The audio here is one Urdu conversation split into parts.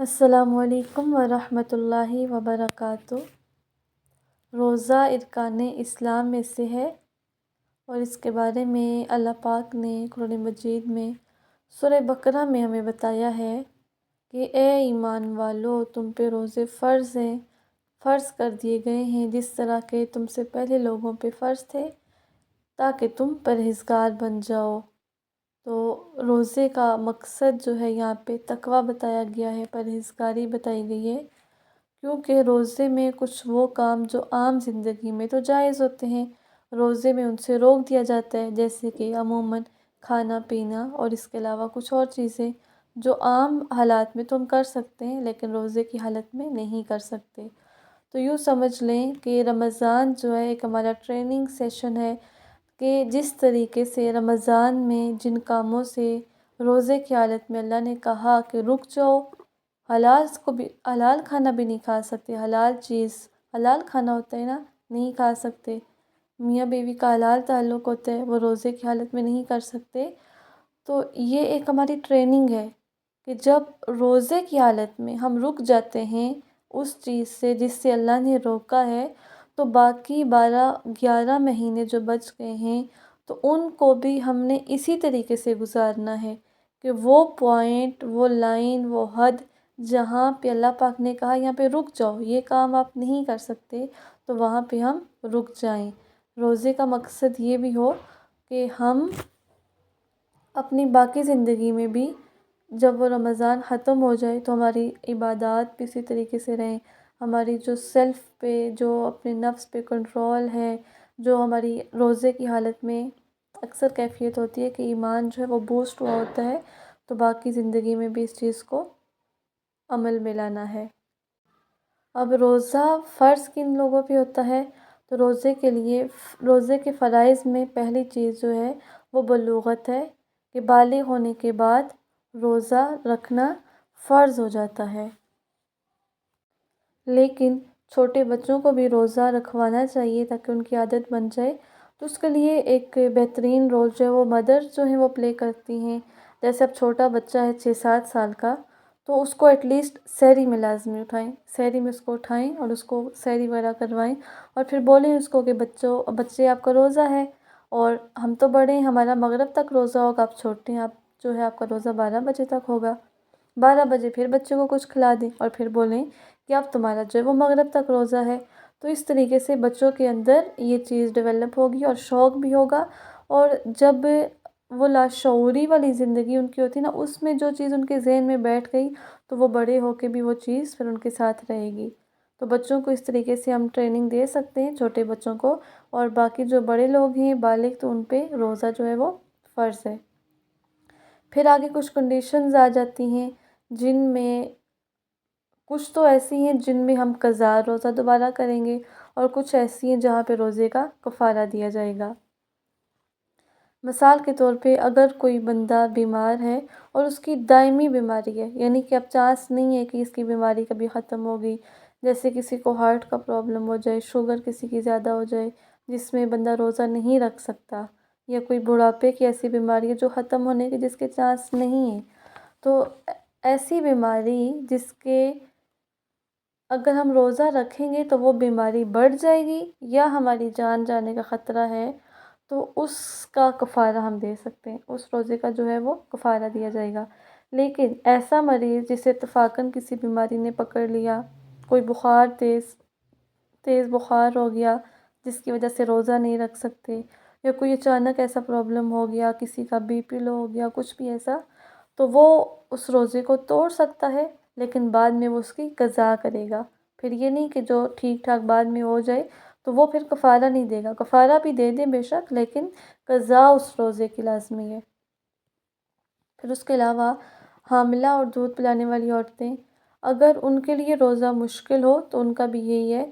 السلام علیکم ورحمۃ اللہ وبرکاتہ۔ روزہ ارکان اسلام میں سے ہے اور اس کے بارے میں اللہ پاک نے قرآن مجید میں سورہ بقرہ میں ہمیں بتایا ہے کہ اے ایمان والو، تم پہ روزے فرض ہیں، فرض کر دیے گئے ہیں جس طرح کہ تم سے پہلے لوگوں پہ فرض تھے تاکہ تم پرہیزگار بن جاؤ۔ تو روزے کا مقصد جو ہے یہاں پہ تقویٰ بتایا گیا ہے، پرہیزگاری بتائی گئی ہے، کیونکہ روزے میں کچھ وہ کام جو عام زندگی میں تو جائز ہوتے ہیں، روزے میں ان سے روک دیا جاتا ہے، جیسے کہ عموماً کھانا پینا اور اس کے علاوہ کچھ اور چیزیں جو عام حالات میں تو ہم کر سکتے ہیں لیکن روزے کی حالت میں نہیں کر سکتے۔ تو یوں سمجھ لیں کہ رمضان جو ہے ایک ہمارا ٹریننگ سیشن ہے کہ جس طریقے سے رمضان میں جن کاموں سے روزے کی حالت میں اللہ نے کہا کہ رک جاؤ، حلال کھانا بھی نہیں کھا سکتے، حلال چیز، حلال کھانا ہوتا ہے نا، نہیں کھا سکتے، میاں بیوی کا حلال تعلق ہوتا ہے، وہ روزے کی حالت میں نہیں کر سکتے۔ تو یہ ایک ہماری ٹریننگ ہے کہ جب روزے کی حالت میں ہم رک جاتے ہیں اس چیز سے جس سے اللہ نے روکا ہے، تو باقی 11 مہینے جو بچ گئے ہیں تو ان کو بھی ہم نے اسی طریقے سے گزارنا ہے کہ وہ پوائنٹ، وہ لائن، وہ حد جہاں پہ اللہ پاک نے کہا یہاں پہ رک جاؤ، یہ کام آپ نہیں کر سکتے، تو وہاں پہ ہم رک جائیں۔ روزے کا مقصد یہ بھی ہو کہ ہم اپنی باقی زندگی میں بھی جب وہ رمضان ختم ہو جائے تو ہماری عبادات بھی اسی طریقے سے رہیں، ہماری جو سیلف پہ، جو اپنے نفس پہ کنٹرول ہے، جو ہماری روزے کی حالت میں اکثر کیفیت ہوتی ہے کہ ایمان جو ہے وہ بوسٹ ہوا ہوتا ہے، تو باقی زندگی میں بھی اس چیز کو عمل میں لانا ہے۔ اب روزہ فرض کن لوگوں پہ ہوتا ہے؟ تو روزے کے فرائض میں پہلی چیز جو ہے وہ بلوغت ہے کہ بالغ ہونے کے بعد روزہ رکھنا فرض ہو جاتا ہے۔ لیکن چھوٹے بچوں کو بھی روزہ رکھوانا چاہیے تاکہ ان کی عادت بن جائے، تو اس کے لیے ایک بہترین رول جو ہے وہ مدر جو ہے وہ پلے کرتی ہیں۔ جیسے اب چھوٹا بچہ ہے 6-7 سال کا، تو اس کو ایٹ لیسٹ سحری میں لازمی اٹھائیں، سحری میں اس کو اٹھائیں اور اس کو سحری وغیرہ کروائیں، اور پھر بولیں اس کو کہ بچے آپ کا روزہ ہے، اور ہم تو بڑے ہیں، ہمارا مغرب تک روزہ ہوگا، آپ چھوٹے ہیں، آپ جو ہے آپ کا روزہ 12 بجے تک ہوگا، 12 بجے پھر بچے کو کچھ کھلا دیں اور پھر بولیں کہ اب تمہارا جو ہے وہ مغرب تک روزہ ہے۔ تو اس طریقے سے بچوں کے اندر یہ چیز ڈیولپ ہوگی اور شوق بھی ہوگا، اور جب وہ لاشعوری والی زندگی ان کی ہوتی ہے نا، اس میں جو چیز ان کے ذہن میں بیٹھ گئی تو وہ بڑے ہو کے بھی وہ چیز پھر ان کے ساتھ رہے گی۔ تو بچوں کو اس طریقے سے ہم ٹریننگ دے سکتے ہیں، چھوٹے بچوں کو، اور باقی جو بڑے لوگ ہیں بالغ، تو ان پہ روزہ جو ہے وہ فرض ہے۔ پھر آگے کچھ کنڈیشنز آ جاتی ہیں جن میں کچھ تو ایسی ہیں جن میں ہم قضا روزہ دوبارہ کریں گے، اور کچھ ایسی ہیں جہاں پہ روزے کا کفارہ دیا جائے گا۔ مثال کے طور پہ اگر کوئی بندہ بیمار ہے اور اس کی دائمی بیماری ہے، یعنی کہ اب چانس نہیں ہے کہ اس کی بیماری کبھی ختم ہوگی، جیسے کسی کو ہارٹ کا پرابلم ہو جائے، شوگر کسی کی زیادہ ہو جائے جس میں بندہ روزہ نہیں رکھ سکتا، یا کوئی بڑھاپے کی ایسی بیماری ہے جو ختم ہونے کے جس کے چانس نہیں ہیں، تو ایسی بیماری جس کے اگر ہم روزہ رکھیں گے تو وہ بیماری بڑھ جائے گی یا ہماری جان جانے کا خطرہ ہے، تو اس کا کفارہ ہم دے سکتے ہیں، اس روزے کا جو ہے وہ کفارہ دیا جائے گا۔ لیکن ایسا مریض جسے اتفاقاً کسی بیماری نے پکڑ لیا، کوئی بخار تیز بخار ہو گیا جس کی وجہ سے روزہ نہیں رکھ سکتے، یا کوئی اچانک ایسا پرابلم ہو گیا، کسی کا بی پی لو ہو گیا، کچھ بھی ایسا، تو وہ اس روزے کو توڑ سکتا ہے، لیکن بعد میں وہ اس کی قضا کرے گا۔ پھر یہ نہیں کہ جو ٹھیک ٹھاک بعد میں ہو جائے تو وہ پھر کفارہ نہیں دے گا، کفارہ بھی دے دیں بے شک، لیکن قضا اس روزے کی لازمی ہے۔ پھر اس کے علاوہ حاملہ اور دودھ پلانے والی عورتیں، اگر ان کے لیے روزہ مشکل ہو تو ان کا بھی یہی ہے،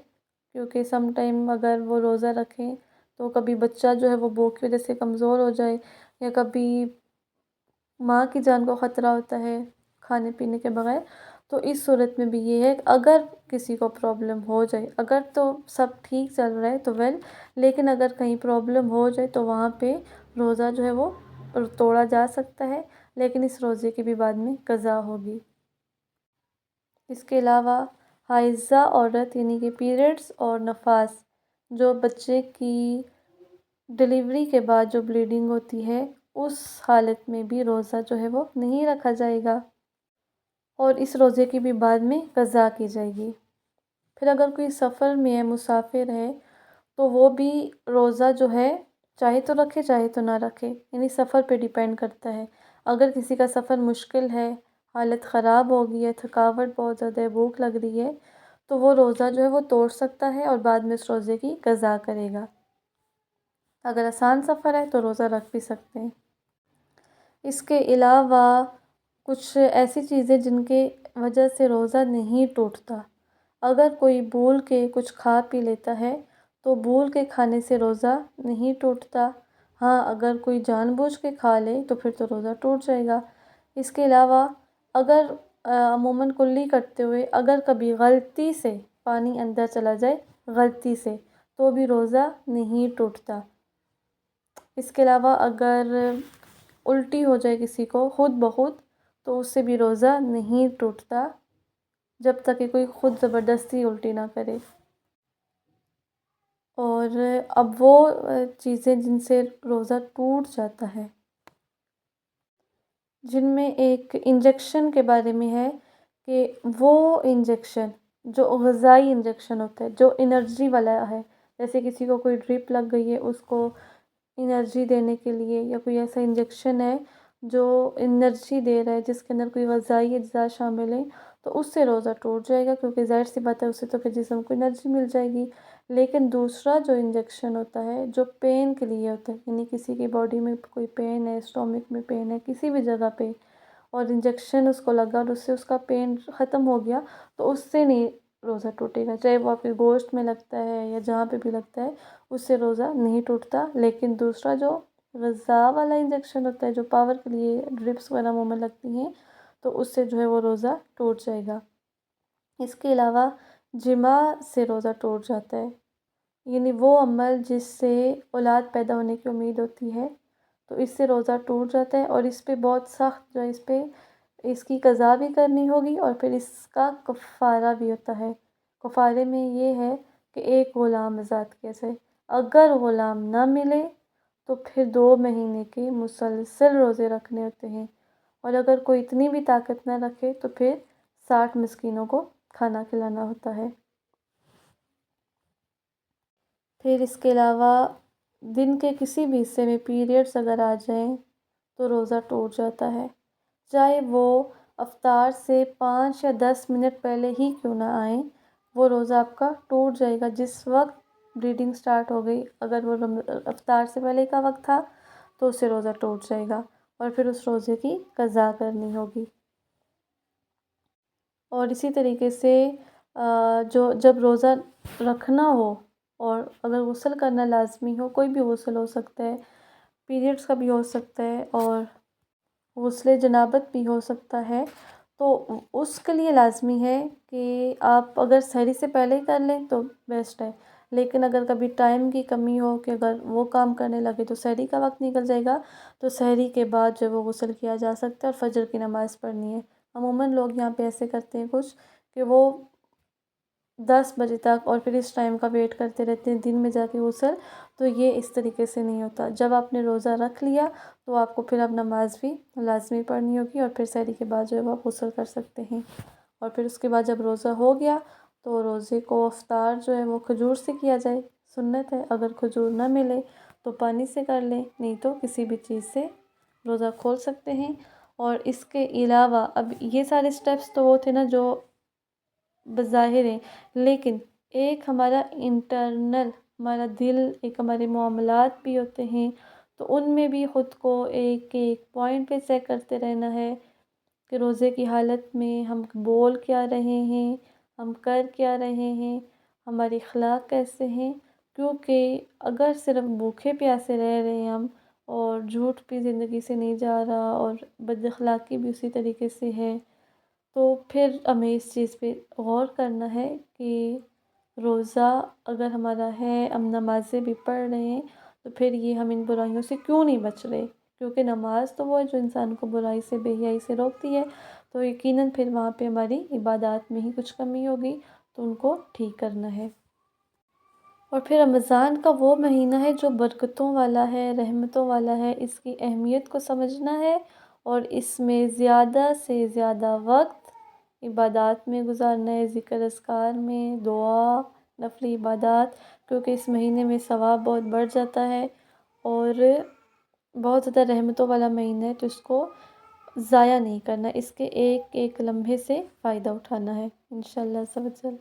کیونکہ سم ٹائم اگر وہ روزہ رکھیں تو کبھی بچہ جو ہے وہ بھوک کی وجہ سے کمزور ہو جائے، یا کبھی ماں کی جان کو خطرہ ہوتا ہے کھانے پینے کے بغیر، تو اس صورت میں بھی یہ ہے کہ اگر کسی کو پرابلم ہو جائے، اگر تو سب ٹھیک چل رہا ہے تو لیکن اگر کہیں پرابلم ہو جائے تو وہاں پہ روزہ جو ہے وہ توڑا جا سکتا ہے، لیکن اس روزے کی بھی بعد میں قضا ہوگی۔ اس کے علاوہ حائضہ عورت یعنی کہ پیریڈز اور نفاس، جو بچے کی ڈلیوری کے بعد جو بلیڈنگ ہوتی ہے، اس حالت میں بھی روزہ جو ہے وہ نہیں رکھا جائے گا، اور اس روزے کی بھی بعد میں قضا کی جائے گی۔ پھر اگر کوئی سفر میں ہے، مسافر ہے، تو وہ بھی روزہ جو ہے چاہے تو رکھے چاہے تو نہ رکھے، یعنی سفر پہ ڈیپینڈ کرتا ہے۔ اگر کسی کا سفر مشکل ہے، حالت خراب ہو گئی ہے، تھکاوٹ بہت زیادہ ہے، بھوک لگ رہی ہے، تو وہ روزہ جو ہے وہ توڑ سکتا ہے اور بعد میں اس روزے کی قضا کرے گا۔ اگر آسان سفر ہے تو روزہ رکھ بھی سکتے ہیں۔ اس کے علاوہ کچھ ایسی چیزیں جن کے وجہ سے روزہ نہیں ٹوٹتا۔ اگر کوئی بھول کے کچھ کھا پی لیتا ہے تو بھول کے کھانے سے روزہ نہیں ٹوٹتا۔ ہاں، اگر کوئی جان بوجھ کے کھا لے تو پھر تو روزہ ٹوٹ جائے گا۔ اس کے علاوہ اگر عموماً کلی کرتے ہوئے اگر کبھی غلطی سے پانی اندر چلا جائے، غلطی سے، تو بھی روزہ نہیں ٹوٹتا۔ اس کے علاوہ اگر الٹی ہو جائے کسی کو خود بخود تو اس سے بھی روزہ نہیں ٹوٹتا، جب تک کہ کوئی خود زبردستی الٹی نہ کرے۔ اور اب وہ چیزیں جن سے روزہ ٹوٹ جاتا ہے، جن میں ایک انجیکشن کے بارے میں ہے کہ وہ انجیکشن جو غذائی انجیکشن ہوتا ہے، جو انرجی والا ہے، جیسے کسی کو کوئی ڈرپ لگ گئی ہے اس کو انرجی دینے کے لیے، یا کوئی ایسا انجیکشن ہے جو انرجی دے رہا ہے جس کے اندر کوئی غذائی اجزاء شامل ہیں، تو اس سے روزہ ٹوٹ جائے گا، کیونکہ ظاہر سی بات ہے اس سے تو پھر جسم کو انرجی مل جائے گی۔ لیکن دوسرا جو انجیکشن ہوتا ہے جو پین کے لیے ہوتا ہے، یعنی کسی کی باڈی میں کوئی پین ہے، اسٹومک میں پین ہے کسی بھی جگہ پہ، اور انجیکشن اس کو لگا اور اس سے اس کا پین ختم ہو گیا، تو اس سے نہیں روزہ ٹوٹے گا، چاہے وہ آپ کے گوشت میں لگتا ہے یا جہاں پہ بھی لگتا ہے، اس سے روزہ نہیں ٹوٹتا۔ لیکن دوسرا جو غذا والا انجیکشن ہوتا ہے، جو پاور کے لیے ڈرپس وغیرہ منہ میں لگتی ہیں، تو اس سے جو ہے وہ روزہ ٹوٹ جائے گا۔ اس کے علاوہ جماع سے روزہ ٹوٹ جاتا ہے، یعنی وہ عمل جس سے اولاد پیدا ہونے کی امید ہوتی ہے، تو اس سے روزہ ٹوٹ جاتا ہے، اور اس پہ بہت سخت جو ہے اس کی قضا بھی کرنی ہوگی، اور پھر اس کا کفارہ بھی ہوتا ہے۔ کفارے میں یہ ہے کہ ایک غلام آزاد کیا جائے۔ اگر غلام نہ ملے تو پھر 2 مہینے کے مسلسل روزے رکھنے ہوتے ہیں، اور اگر کوئی اتنی بھی طاقت نہ رکھے تو پھر 60 مسکینوں کو کھانا کھلانا ہوتا ہے۔ پھر اس کے علاوہ دن کے کسی بھی حصے میں پیریڈز اگر آ جائیں تو روزہ ٹوٹ جاتا ہے، چاہے وہ افطار سے 5 یا 10 منٹ پہلے ہی کیوں نہ آئیں، وہ روزہ آپ کا ٹوٹ جائے گا۔ جس وقت بلیڈنگ سٹارٹ ہو گئی، اگر وہ افطار سے پہلے کا وقت تھا تو اس سے روزہ ٹوٹ جائے گا، اور پھر اس روزے کی قضا کرنی ہوگی۔ اور اسی طریقے سے جب روزہ رکھنا ہو اور اگر غسل کرنا لازمی ہو، کوئی بھی غسل ہو سکتا ہے، پیریڈز کا بھی ہو سکتا ہے اور غسل جنابت بھی ہو سکتا ہے، تو اس کے لیے لازمی ہے کہ آپ اگر سحری سے پہلے کر لیں تو بیسٹ ہے، لیکن اگر کبھی ٹائم کی کمی ہو کہ اگر وہ کام کرنے لگے تو سحری کا وقت نکل جائے گا، تو سحری کے بعد جو وہ غسل کیا جا سکتا ہے اور فجر کی نماز پڑھنی ہے۔ عموماً لوگ یہاں پہ ایسے کرتے ہیں کچھ کہ وہ 10 بجے تک اور پھر اس ٹائم کا ویٹ کرتے رہتے ہیں دن میں جا کے غسل، تو یہ اس طریقے سے نہیں ہوتا۔ جب آپ نے روزہ رکھ لیا تو آپ کو پھر اب نماز بھی لازمی پڑھنی ہوگی، اور پھر سحری کے بعد جو ہے وہ آپ غسل کر سکتے ہیں، اور پھر اس کے بعد جب روزہ ہو گیا تو روزے کو افطار جو ہے وہ کھجور سے کیا جائے، سنت ہے۔ اگر کھجور نہ ملے تو پانی سے کر لیں، نہیں تو کسی بھی چیز سے روزہ کھول سکتے ہیں۔ اور اس کے علاوہ اب یہ سارے سٹیپس تو وہ تھے نا جو بظاہر ہیں، لیکن ایک ہمارا انٹرنل، ہمارا دل، ایک ہمارے معاملات بھی ہوتے ہیں، تو ان میں بھی خود کو ایک ایک پوائنٹ پہ چیک کرتے رہنا ہے کہ روزے کی حالت میں ہم بول کیا رہے ہیں، ہم کر کیا رہے ہیں، ہمارے اخلاق کیسے ہیں، کیونکہ اگر صرف بھوکے پیاسے رہ رہے ہیں ہم، اور جھوٹ بھی زندگی سے نہیں جا رہا اور بد اخلاقی بھی اسی طریقے سے ہے، تو پھر ہمیں اس چیز پہ غور کرنا ہے کہ روزہ اگر ہمارا ہے، ہم نمازیں بھی پڑھ رہے ہیں، تو پھر یہ ہم ان برائیوں سے کیوں نہیں بچ رہے، کیونکہ نماز تو وہ ہے جو انسان کو برائی سے، بے حیائی سے روکتی ہے۔ تو یقیناً پھر وہاں پہ ہماری عبادات میں ہی کچھ کمی ہوگی، تو ان کو ٹھیک کرنا ہے۔ اور پھر رمضان کا وہ مہینہ ہے جو برکتوں والا ہے، رحمتوں والا ہے، اس کی اہمیت کو سمجھنا ہے اور اس میں زیادہ سے زیادہ وقت عبادات میں گزارنا ہے، ذکر اذکار میں، دعا، نفلی عبادات، کیونکہ اس مہینے میں ثواب بہت بڑھ جاتا ہے اور بہت زیادہ رحمتوں والا مہینہ ہے، تو اس کو ضائع نہیں کرنا، اس کے ایک ایک لمحے سے فائدہ اٹھانا ہے انشاءاللہ عز و جل۔